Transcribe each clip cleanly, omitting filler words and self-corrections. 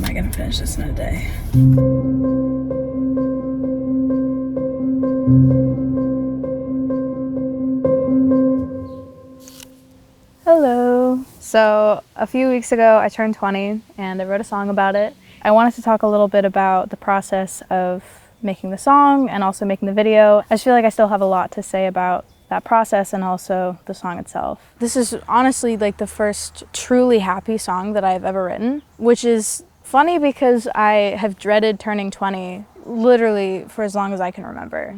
am I gonna finish this in a day? Hello. So a few weeks ago I turned 20 and I wrote a song about it. I wanted to talk a little bit about the process of making the song and also making the video. I just feel like I still have a lot to say about that process and also the song itself. This is honestly like the first truly happy song that I've ever written, which is funny because I have dreaded turning 20 literally for as long as I can remember.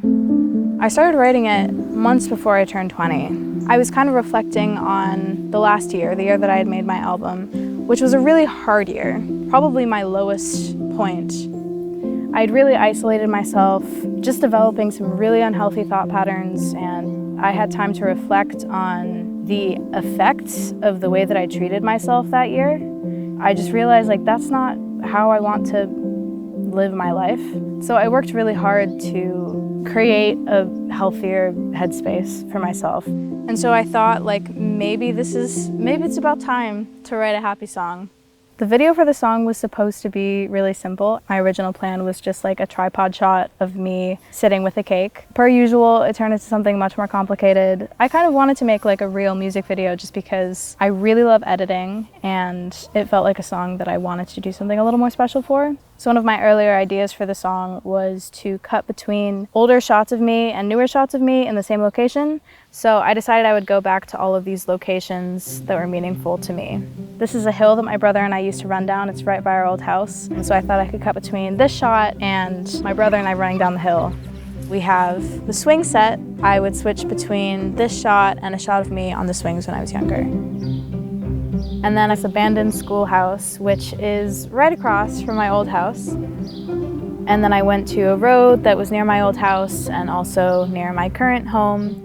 I started writing it months before I turned 20. I was kind of reflecting on the last year, the year that I had made my album, which was a really hard year, probably my lowest point. I'd really isolated myself, just developing some really unhealthy thought patterns, and I had time to reflect on the effects of the way that I treated myself that year. I just realized like that's not how I want to live my life. So I worked really hard to create a healthier headspace for myself. And so I thought like maybe it's about time to write a happy song. The video for the song was supposed to be really simple. My original plan was just like a tripod shot of me sitting with a cake. Per usual, it turned into something much more complicated. I kind of wanted to make like a real music video just because I really love editing and it felt like a song that I wanted to do something a little more special for. So one of my earlier ideas for the song was to cut between older shots of me and newer shots of me in the same location. So I decided I would go back to all of these locations that were meaningful to me. This is a hill that my brother and I used to run down. It's right by our old house. And so I thought I could cut between this shot and my brother and I running down the hill. We have the swing set. I would switch between this shot and a shot of me on the swings when I was younger. And then this abandoned schoolhouse, which is right across from my old house. And then I went to a road that was near my old house and also near my current home.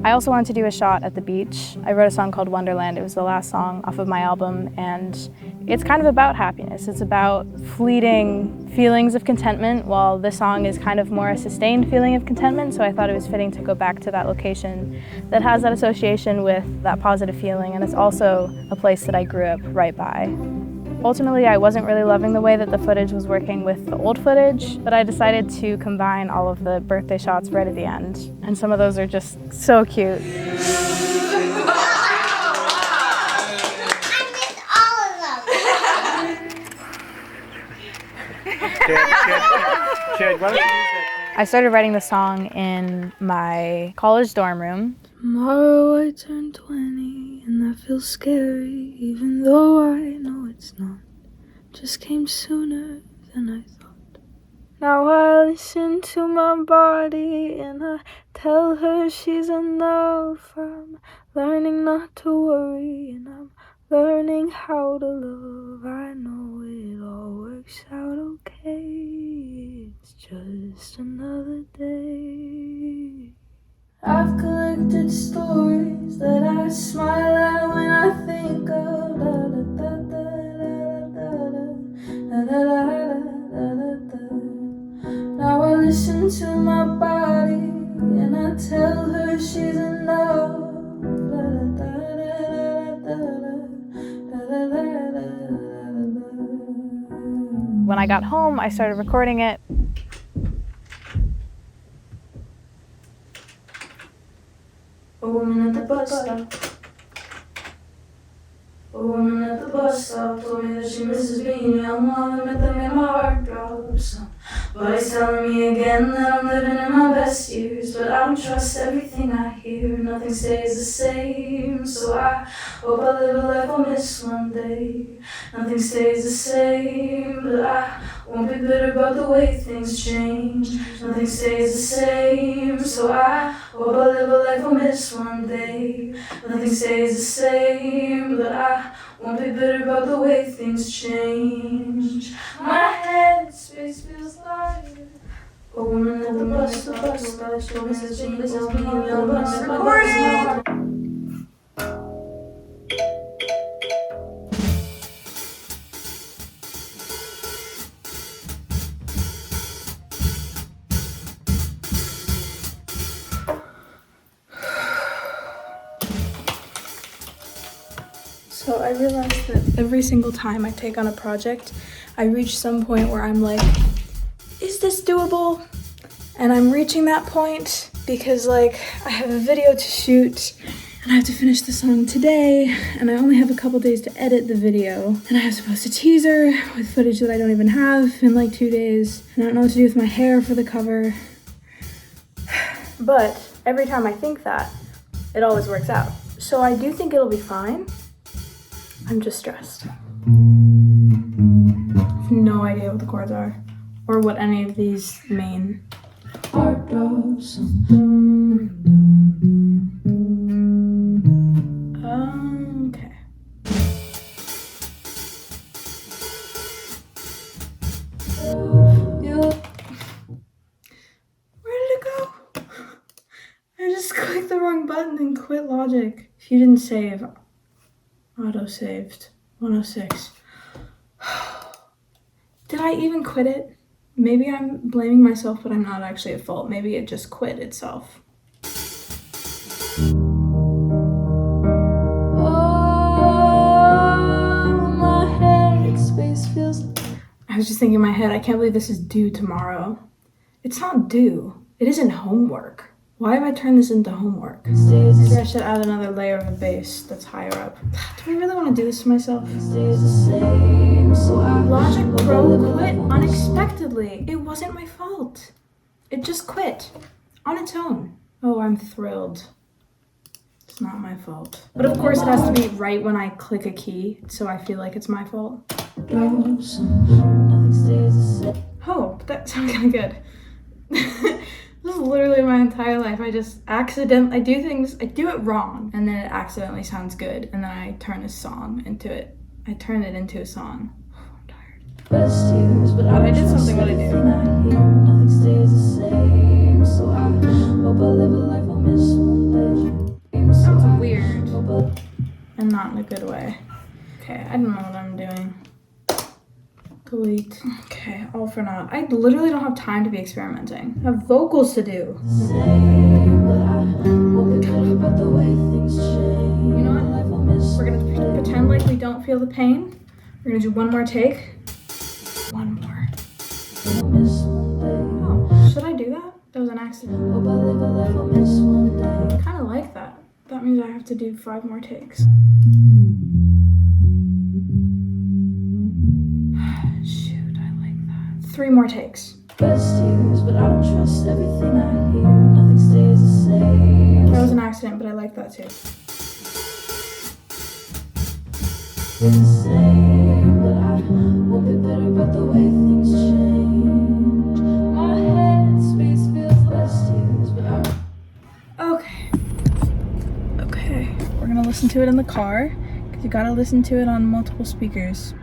I also wanted to do a shot at the beach. I wrote a song called Wonderland. It was the last song off of my album, and it's kind of about happiness. It's about fleeting feelings of contentment, while this song is kind of more a sustained feeling of contentment, so I thought it was fitting to go back to that location that has that association with that positive feeling, and it's also a place that I grew up right by. Ultimately, I wasn't really loving the way that the footage was working with the old footage, but I decided to combine all of the birthday shots right at the end. And some of those are just so cute. I started writing the song in my college dorm room. Tomorrow I turn 20 and that feels scary, even though I know it's not. Just came sooner than I thought. Now I listen to my body and I tell her she's enough. I'm learning not to worry and I'm learning how to love. I know it all works out okay. It's just another day. I've collected stories that I smile at when I think of da da da da da da da da da da. Now I listen to my body and I tell her she's enough. Da da da da da da da. When I got home, I started recording it. A woman at the bus stop. A woman at the bus stop told me that she misses being young. While I met them and my heart drops. Somebody's telling me again that I'm living in my best years, but I don't trust everything I hear. Nothing stays the same, so I hope I live a life I'll miss one day. Nothing stays the same, but I won't be bitter about the way things change. Nothing stays the same, so I hope I live a life I'll miss one day. Nothing stays the same, but I won't be bitter about the way things change. My head space feels lighter. A woman at the bus stop told me that she misses being young, but I'm recording. So I realized that every single time I take on a project, I reach some point where I'm like, is this doable? And I'm reaching that point because like I have a video to shoot and I have to finish the song today, and I only have a couple days to edit the video, and I have to post a teaser with footage that I don't even have in like 2 days, and I don't know what to do with my hair for the cover. But every time I think that, it always works out. So I do think it'll be fine. I'm just stressed. I have no idea what the chords are or what any of these mean. Okay. Where did it go? I just clicked the wrong button and quit Logic. If you didn't save, auto-saved, 106. Did I even quit it? Maybe I'm blaming myself, but I'm not actually at fault. Maybe it just quit itself. I was just thinking in my head, I can't believe this is due tomorrow. It's not due. It isn't homework. Why have I turned this into homework? Maybe I should add another layer of a bass that's higher up. Do I really want to do this to myself? Logic Pro quit unexpectedly. It wasn't my fault. It just quit on its own. Oh, I'm thrilled. It's not my fault. But of course it has to be right when I click a key, so I feel like it's my fault. Oh, that sounded kind of good. This is literally my entire life. I just I do things, I do it wrong, and then it accidentally sounds good, and then I turn a song into it. I turn it into a song. Oh, I'm tired. But I did something that I do. Nothing stays the same, so I hope I live a life I'll miss one day. Sounds weird, and not in a good way. Okay, I don't know what I'm doing. Delete. Okay, all for naught. I literally don't have time to be experimenting. I have vocals to do. You know what? We're gonna pretend like we don't feel the pain. We're gonna do one more take. One more. Oh, should I do that? That was an accident. I kind of like that. That means I have to do 5 more takes. Shoot, I like that. 3 more takes. Best years, but I don't trust everything I hear. Nothing stays the same. That was an accident, but I like that too. It's the same, but I won't be better about the way things change. My head space feels best years, but Okay, we're gonna listen to it in the car, because you gotta listen to it on multiple speakers.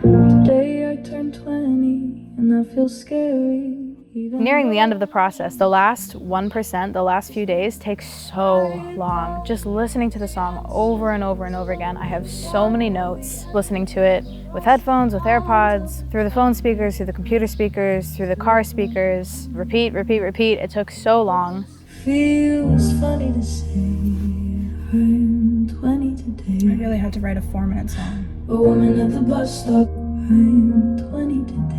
Today I turned 20 and that feels scary. Nearing the end of the process, the last 1%, the last few days take so long. Just listening to the song over and over and over again. I have so many notes, listening to it with headphones, with AirPods, through the phone speakers, through the computer speakers, through the car speakers. Repeat, repeat, repeat. It took so long. Feels funny to say I'm 20 today. I really had to write a 4-minute song. A woman at the bus stop. I'm 20 today.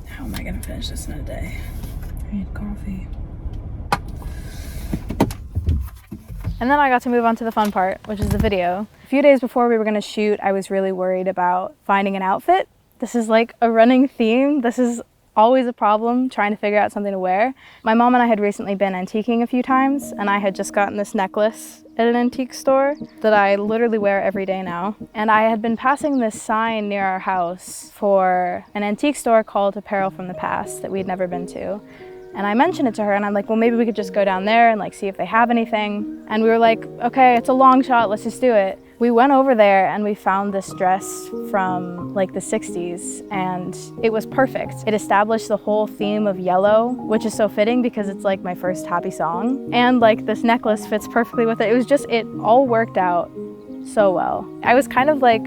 How am I gonna finish this in a day? I need coffee. And then I got to move on to the fun part, which is the video. A few days before we were gonna shoot, I was really worried about finding an outfit. This is like a running theme. This is always a problem, trying to figure out something to wear. My mom and I had recently been antiquing a few times, and I had just gotten this necklace at an antique store that I literally wear every day now. And I had been passing this sign near our house for an antique store called Apparel from the Past that we'd never been to. And I mentioned it to her, and I'm like, well, maybe we could just go down there and like see if they have anything. And we were like, okay, it's a long shot, let's just do it. We went over there and we found this dress from like the 60s, and it was perfect. It established the whole theme of yellow, which is so fitting because it's like my first happy song. And like this necklace fits perfectly with it. It all worked out so well. I was kind of like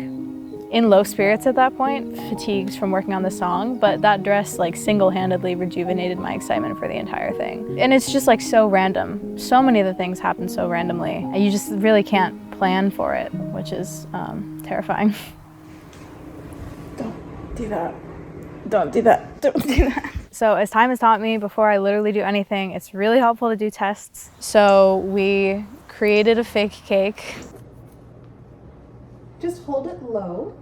in low spirits at that point, fatigued from working on the song, but that dress like single-handedly rejuvenated my excitement for the entire thing. And it's just like so random. So many of the things happen so randomly, and you just really can't plan for it, which is terrifying. Don't do that. Don't do that. Don't do that. So as time has taught me, before I literally do anything, it's really helpful to do tests. So we created a fake cake. Just hold it low.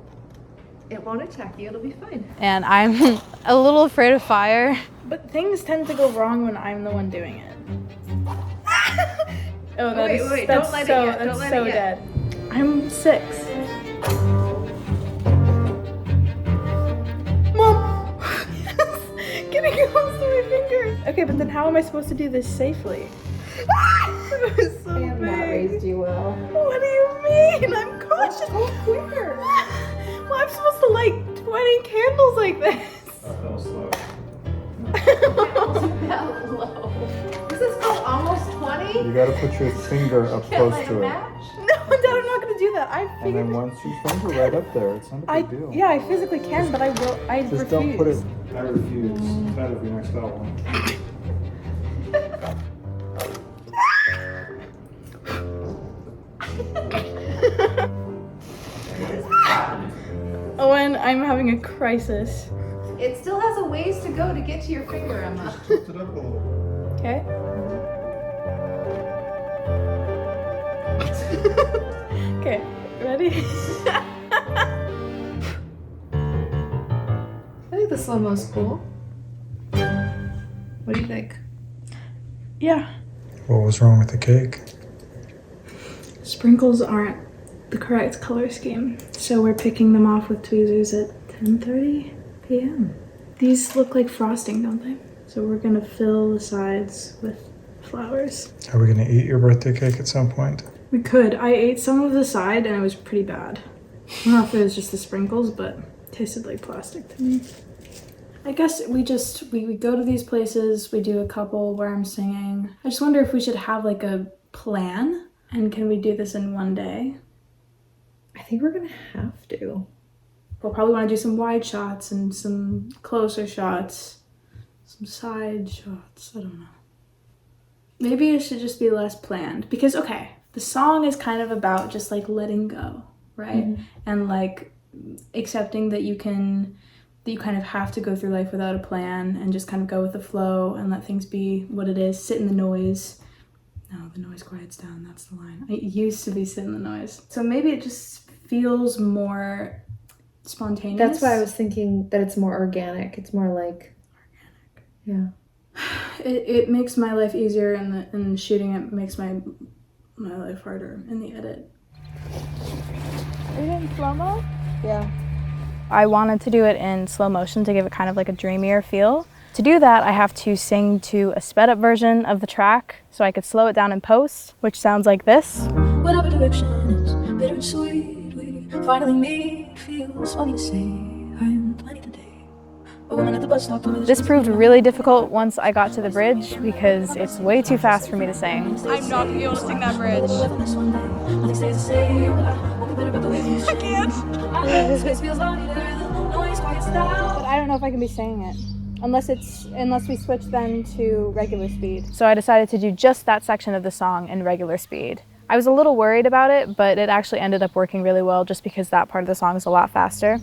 It won't attack you, it'll be fine. And I'm a little afraid of fire. But things tend to go wrong when I'm the one doing it. Oh, that's so dead. I'm 6. Mom! Getting close to my finger. Okay, but then how am I supposed to do this safely? It was so I have not raised you well. What do you mean? I'm cautious. Go quicker. Well, I'm supposed to light 20 candles like this. That fell slow. That low. This is called almost 20? You gotta put your finger up close to it. No, Dad, I'm not gonna do that. I And figured. then once you finger right up there, it's not a big deal. Yeah, I physically can, but I will. I Just refuse. don't put it. I refuse. That'll be next album. Owen, I'm having a crisis. It still has a ways to go to get to your finger, Emma. Tilt it up a little. Okay. Okay, ready? I think the slow-mo's cool. What do you think? Yeah. What was wrong with the cake? Sprinkles aren't the correct color scheme, so we're picking them off with tweezers at 10:30 p.m. These look like frosting, don't they? So we're gonna fill the sides with flowers. Are we gonna eat your birthday cake at some point? We could. I ate some of the side and it was pretty bad. I don't know if it was just the sprinkles, but it tasted like plastic to me. I guess we go to these places, we do a couple where I'm singing. I just wonder if we should have like a plan, and can we do this in one day? I think we're gonna have to. We'll probably want to do some wide shots and some closer shots, some side shots, I don't know. Maybe it should just be less planned, because okay, the song is kind of about just like letting go, right? Mm-hmm. And like accepting that you kind of have to go through life without a plan and just kind of go with the flow and let things be what it is, sit in the noise. No, the noise quiets down, that's the line. I used to be sit in the noise. So maybe it just feels more spontaneous. That's why I was thinking that it's more organic. It's more like organic. Yeah. It makes my life easier, and shooting it makes my life harder in the edit. Are you doing slow-mo? Yeah. I wanted to do it in slow motion to give it kind of like a dreamier feel. To do that, I have to sing to a sped up version of the track so I could slow it down in post, which sounds like this. Whatever direction is bitter and sweet, we finally meet. Feels funny to say I'm planning today. A woman at the bus stop told me This proved really difficult once I got to the bridge because it's way too fast for me to sing. I'm not gonna be able to sing that bridge. this one day. Nothing stays the same. I won't be bitter about the way things I can't. This space feels lonely there. The noise quiets down. But I don't know if I can be singing it. Unless we switch then to regular speed. So I decided to do just that section of the song in regular speed. I was a little worried about it, but it actually ended up working really well just because that part of the song is a lot faster.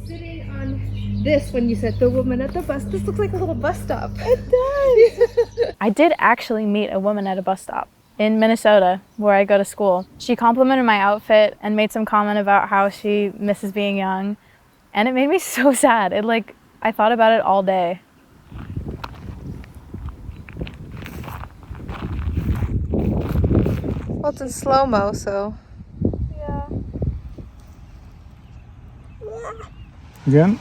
Sitting on this when you said the woman at the bus. This looks like a little bus stop. It does! I did actually meet a woman at a bus stop in Minnesota where I go to school. She complimented my outfit and made some comment about how she misses being young. And it made me so sad. I thought about it all day. Well, it's in slow-mo, so. Yeah. Again?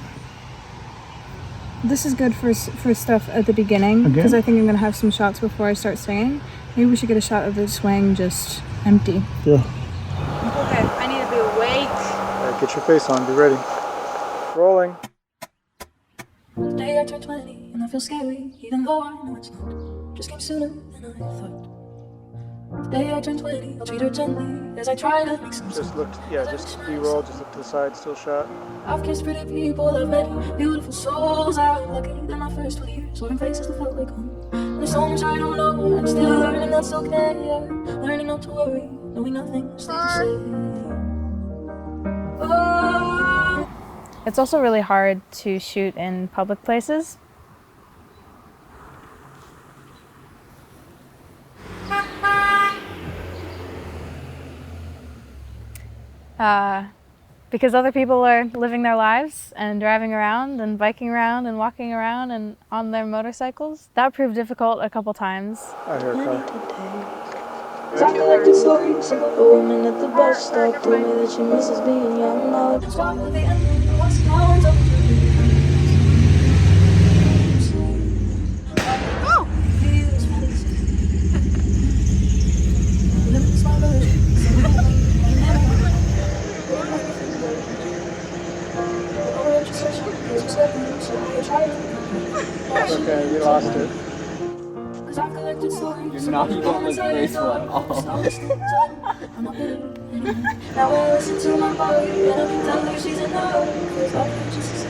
This is good for stuff at the beginning because I think I'm gonna have some shots before I start singing. Maybe we should get a shot of the swing just empty. Yeah. Okay, I need to be awake. All right, get your face on. Be ready. Rolling. The day I turned 20 and I feel scary, even though I know it's not. Just came sooner than I thought. The day I turn 20, I'll treat her gently as I try to make some Just look, yeah, just B-roll, just look to the side, still shot. I've kissed pretty people, I've met beautiful souls. I'm lucky that my first 20 years wearing faces that felt like home. And there's so much I don't know, I'm still learning, that's okay, yeah. Learning not to worry, knowing nothing stays the same. Oh. It's also really hard to shoot in public places. Because other people are living their lives and driving around and biking around and walking around and on their motorcycles. That proved difficult a couple times. I hear a car. I collected stories about the woman at the bus stop. Told me that she misses being young now. It's why the end was count up to Okay, we lost it. You're not even on the graceful at all. Now I listen to my body and I can tell her she's enough. Cause I can just say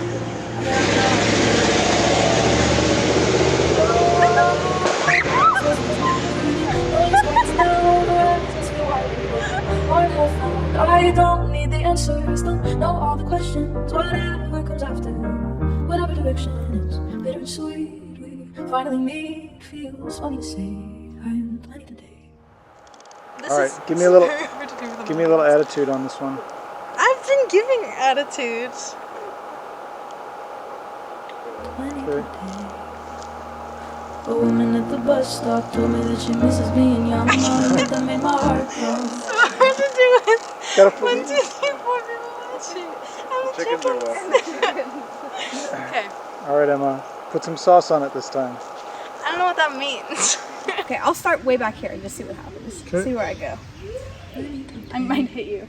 I don't need the answers, don't know all the questions. Whatever comes after, whatever direction is bittersweet. We finally meet, feels funny to say I'm 20 today. All right, give me a little attitude on this one. I've been giving attitudes. 20 Okay. today. A woman at the bus stop told me that she misses being young. That made my heart grow. It's hard to do it. Gotta 1, 2, 3, 4 people watching. I'm Chickens are chickens. Okay. All right, Emma, put some sauce on it this time. I don't know what that means. Okay, I'll start way back here and just see what happens. Okay. See where I go. I might hit you.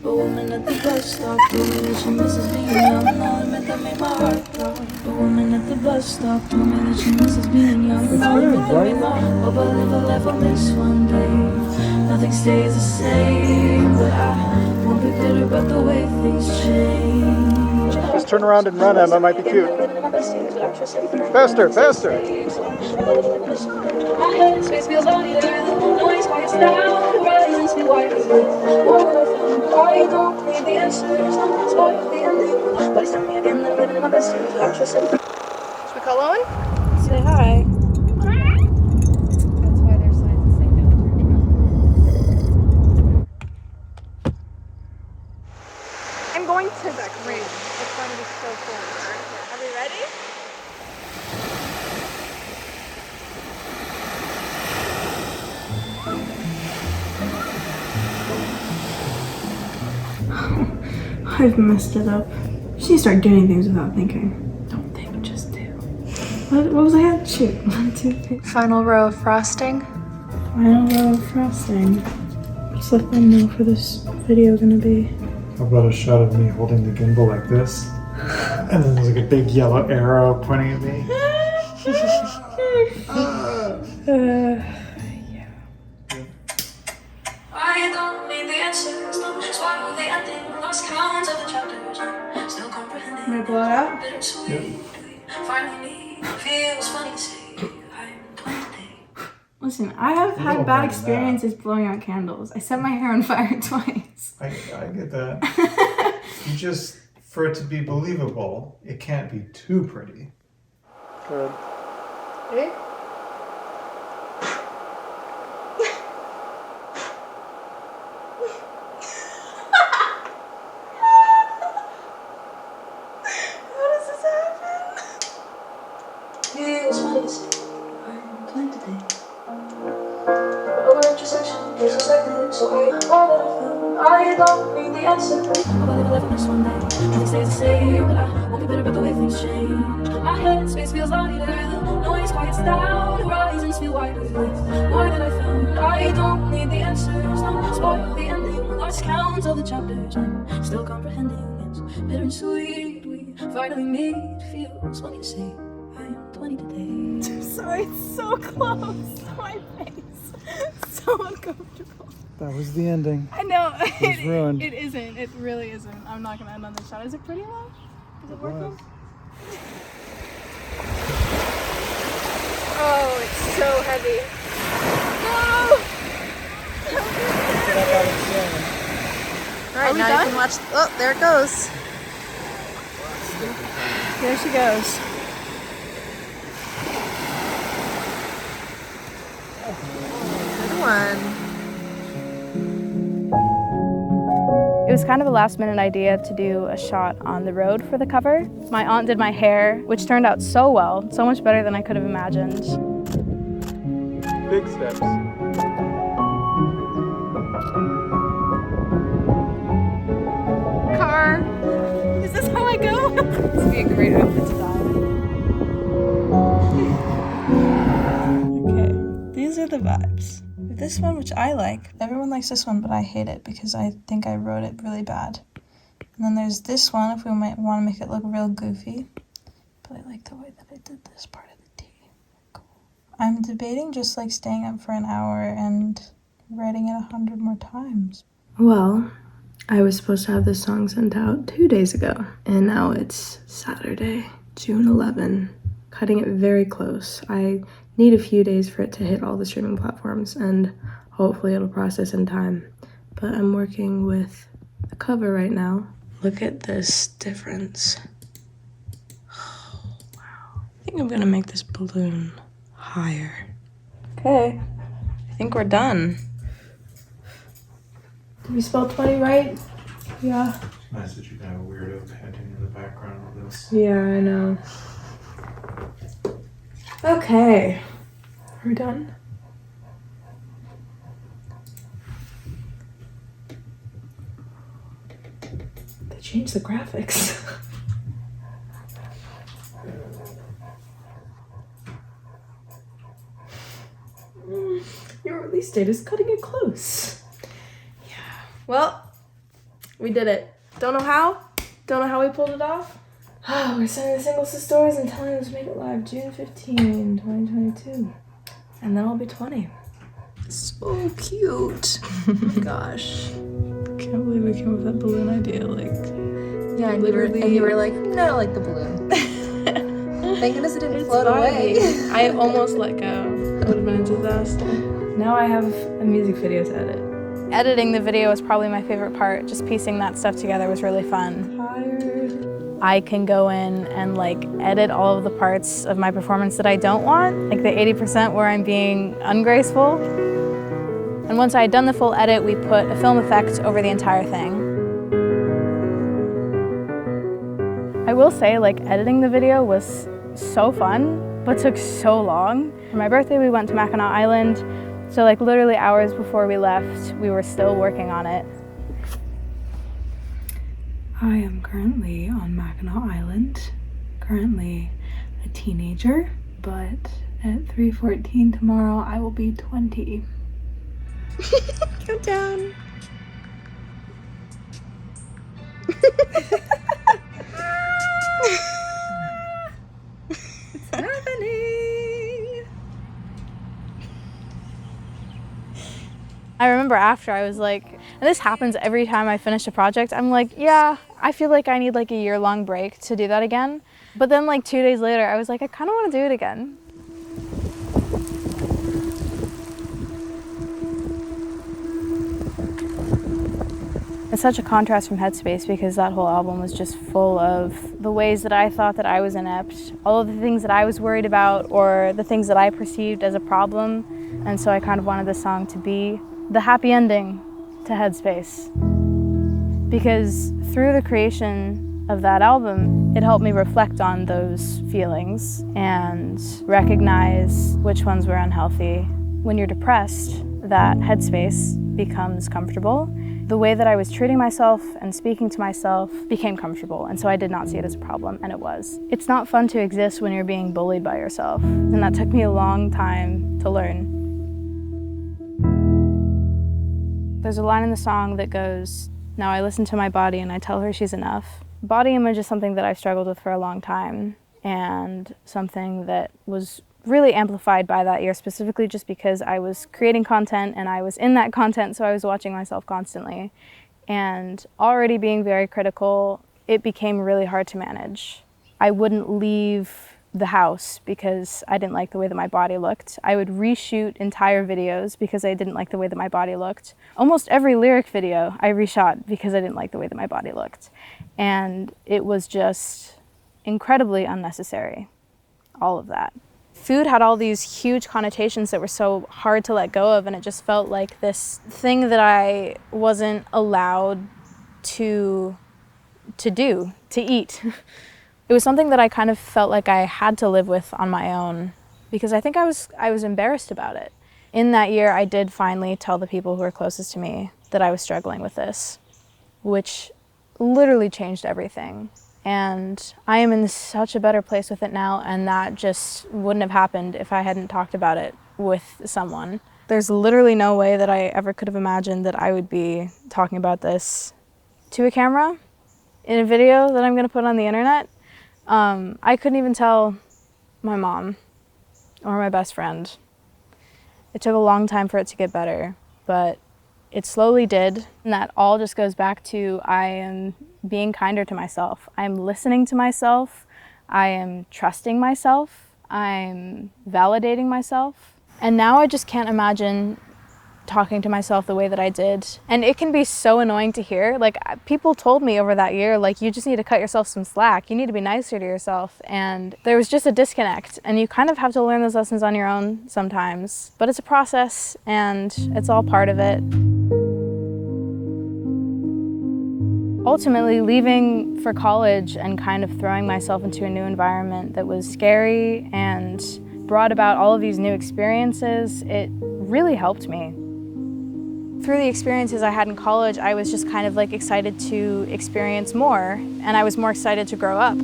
A woman at the bus stop told me that she misses being young. Now admit that made my heart grow. A woman at the bus stop told me that she misses being young. Now admit that made my heart. Hope I live a life I'll miss one day. Nothing stays the same, but I won't be bitter about the way things change. Just turn around and run, Emma, might be cute. Faster, faster. My head space feels lighter, the noise quiets down, horizons feel wider. I don't need the answers, don't spoil the ending. But it's telling me again that I'm living in my best years. Should we call Owen? Say hi. That's why there's signs that say no. I'm going to that ring. It's going to be so cool. Are we ready? I've messed it up. She start doing things without thinking. Don't think, just do. What was I at? Shoot. 1, 2, 3. Final row of frosting. Final row of frosting. What's the thumbnail for this video gonna be? How about a shot of me holding the gimbal like this? And then there's like a big yellow arrow pointing at me. I don't need the answers, don't spoil the ending. Lost count of the chapters, still comprehending. Can I blow it out? Bittersweet, finally meet, feels funny to say I'm 20 today. Listen, I have had bad experiences blowing out candles. I set my hair on fire twice. I get that. You just, for it to be believable, it can't be too pretty. Good. Ready? Feels funny to say I'm 20 today. Over intersection, there's a second, so I don't need the answer. I'm about to live in this one day. Nothing stays the same, but I won't be bitter about the way things change. My head space feels lighter, the noise quiets down, horizons feel wider. More than I found, I don't need the answers, don't spoil the ending. Lost count of the chapters, I'm still comprehending. It's bitter and sweet, we finally meet. Feels funny to say I'm 20 today. I'm sorry, it's so close to my face. so uncomfortable. That was the ending. I know. It's ruined. It isn't. It really isn't. I'm not gonna end on this shot. Is it pretty though? Is it working? Oh, it's so heavy. All right, now you can watch. Oh, there it goes. There she goes. Good one. It was kind of a last minute idea to do a shot on the road for the cover. My aunt did my hair, which turned out so well, so much better than I could have imagined. Big steps. Car. Is this how I go? This would be a great outfit to die. Okay, these are the vibes. This one, which I like. Everyone likes this one, but I hate it because I think I wrote it really bad. And then there's this one, if we might want to make it look real goofy. But I like the way that I did this part of the T. Cool. I'm debating just like staying up for an hour and writing it 100 more times. Well, I was supposed to have this song sent out 2 days ago. And now it's Saturday, June 11. Cutting it very close. I need a few days for it to hit all the streaming platforms, and hopefully it'll process in time. But I'm working with the cover right now. Look at this difference. Oh, wow. I think I'm gonna make this balloon higher. Okay, I think we're done. Did we spell 20 right? Yeah. Nice that you got a weirdo panting in the background of this. Yeah, I know. Okay. Are we done? They changed the graphics. Your release date is cutting it close. Yeah. Well, we did it. Don't know how. Don't know how we pulled it off. We're sending the singles to stores and telling them to make it live June 15, 2022. And then I'll be 20. So cute. Oh my gosh. Can't believe we came up with that balloon idea. Like, Yeah, and you were like, no, I like the balloon. Thank goodness it didn't float away. I almost let go. It would have been a disaster. Now I have a music video to edit. Editing the video was probably my favorite part. Just piecing that stuff together was really fun. Tired. I can go in and like edit all of the parts of my performance that I don't want, like the 80% where I'm being ungraceful. And once I had done the full edit, we put a film effect over the entire thing. I will say, like, editing the video was so fun, but took so long. For my birthday, we went to Mackinac Island, so like literally hours before we left, we were still working on it. I am currently on Mackinac Island, currently a teenager, but at 3:14 tomorrow I will be 20. Countdown. It's happening. I remember after I was like, and this happens every time I finish a project, I'm like, yeah, I feel like I need like a year-long break to do that again. But then like 2 days later, I was like, I kind of want to do it again. It's such a contrast from Headspace because that whole album was just full of the ways that I thought that I was inept, all of the things that I was worried about or the things that I perceived as a problem. And so I kind of wanted this song to be the happy ending to Headspace. Because through the creation of that album, it helped me reflect on those feelings and recognize which ones were unhealthy. When you're depressed, that headspace becomes comfortable. The way that I was treating myself and speaking to myself became comfortable, and so I did not see it as a problem, and it was. It's not fun to exist when you're being bullied by yourself, and that took me a long time to learn. There's a line in the song that goes, "Now I listen to my body and I tell her she's enough." Body image is something that I've struggled with for a long time, and something that was really amplified by that year, specifically just because I was creating content and I was in that content, so I was watching myself constantly. And already being very critical, it became really hard to manage. I wouldn't leave the house because I didn't like the way that my body looked. I would reshoot entire videos because I didn't like the way that my body looked. Almost every lyric video I reshot because I didn't like the way that my body looked. And it was just incredibly unnecessary, all of that. Food had all these huge connotations that were so hard to let go of, and it just felt like this thing that I wasn't allowed to eat. It was something that I kind of felt like I had to live with on my own because I think I was embarrassed about it. In that year, I did finally tell the people who were closest to me that I was struggling with this, which literally changed everything. And I am in such a better place with it now, and that just wouldn't have happened if I hadn't talked about it with someone. There's literally no way that I ever could have imagined that I would be talking about this to a camera in a video that I'm going to put on the internet. I couldn't even tell my mom or my best friend. It took a long time for it to get better, but it slowly did. And that all just goes back to I am being kinder to myself. I'm listening to myself. I am trusting myself. I'm validating myself. And now I just can't imagine talking to myself the way that I did. And it can be so annoying to hear. Like, people told me over that year, like, you just need to cut yourself some slack. You need to be nicer to yourself. And there was just a disconnect. And you kind of have to learn those lessons on your own sometimes. But it's a process, and it's all part of it. Ultimately, leaving for college and kind of throwing myself into a new environment that was scary and brought about all of these new experiences, it really helped me. Through the experiences I had in college, I was just kind of like excited to experience more, and I was more excited to grow up.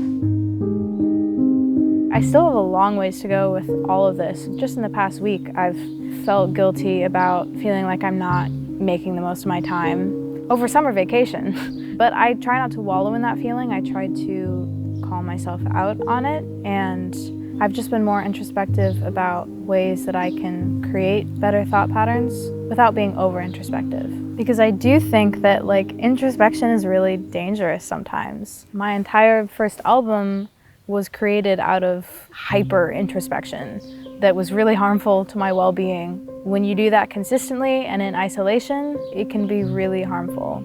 I still have a long ways to go with all of this. Just in the past week, I've felt guilty about feeling like I'm not making the most of my time over summer vacation. But I try not to wallow in that feeling. I try to call myself out on it, and I've just been more introspective about ways that I can create better thought patterns without being over introspective. Because I do think that like introspection is really dangerous sometimes. My entire first album was created out of hyper introspection that was really harmful to my well-being. When you do that consistently and in isolation, it can be really harmful.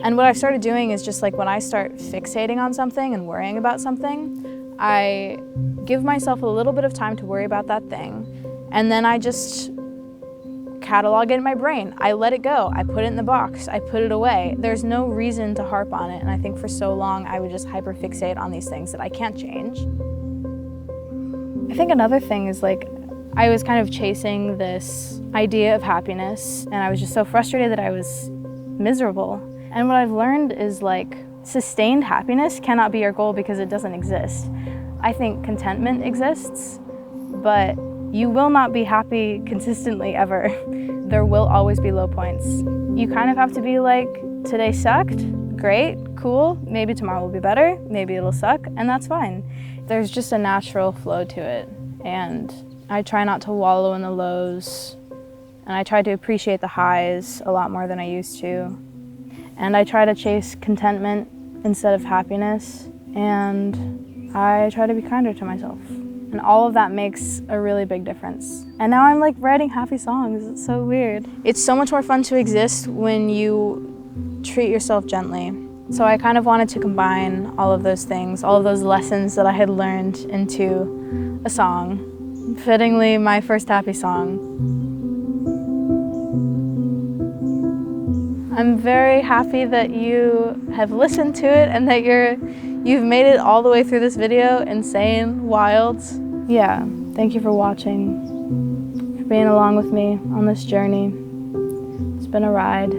And what I've started doing is just like when I start fixating on something and worrying about something, I give myself a little bit of time to worry about that thing, and then I just catalog it in my brain. I let it go. I put it in the box. I put it away. There's no reason to harp on it, and I think for so long I would just hyperfixate on these things that I can't change. I think another thing is like I was kind of chasing this idea of happiness, and I was just so frustrated that I was miserable. And what I've learned is like sustained happiness cannot be your goal because it doesn't exist. I think contentment exists, but you will not be happy consistently ever. There will always be low points. You kind of have to be like, today sucked, great, cool, maybe tomorrow will be better, maybe it'll suck, and that's fine. There's just a natural flow to it, and I try not to wallow in the lows, and I try to appreciate the highs a lot more than I used to. And I try to chase contentment instead of happiness, and I try to be kinder to myself. And all of that makes a really big difference. And now I'm like writing happy songs. It's so weird. It's so much more fun to exist when you treat yourself gently. So I kind of wanted to combine all of those things, all of those lessons that I had learned into a song. Fittingly, my first happy song. I'm very happy that you have listened to it and that you've made it all the way through this video. Insane, wild. Yeah, thank you for watching, for being along with me on this journey. It's been a ride.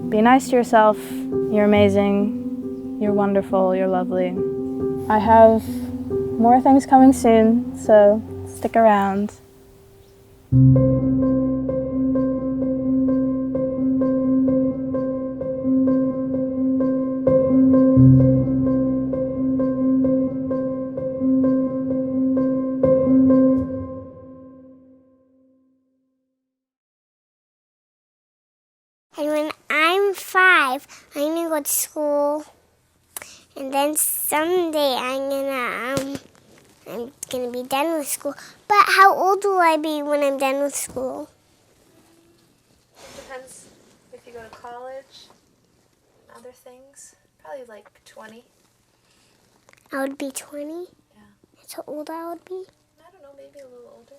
Be nice to yourself. You're amazing. You're wonderful. You're lovely. I have more things coming soon, so stick around. And when I'm 5, I'm gonna go to school. And then someday I'm gonna be done with school. But how old will I be when I'm done with school? Depends if you go to college, other things. Probably like 20. I would be 20? Yeah. That's how old I would be? I don't know, maybe a little older.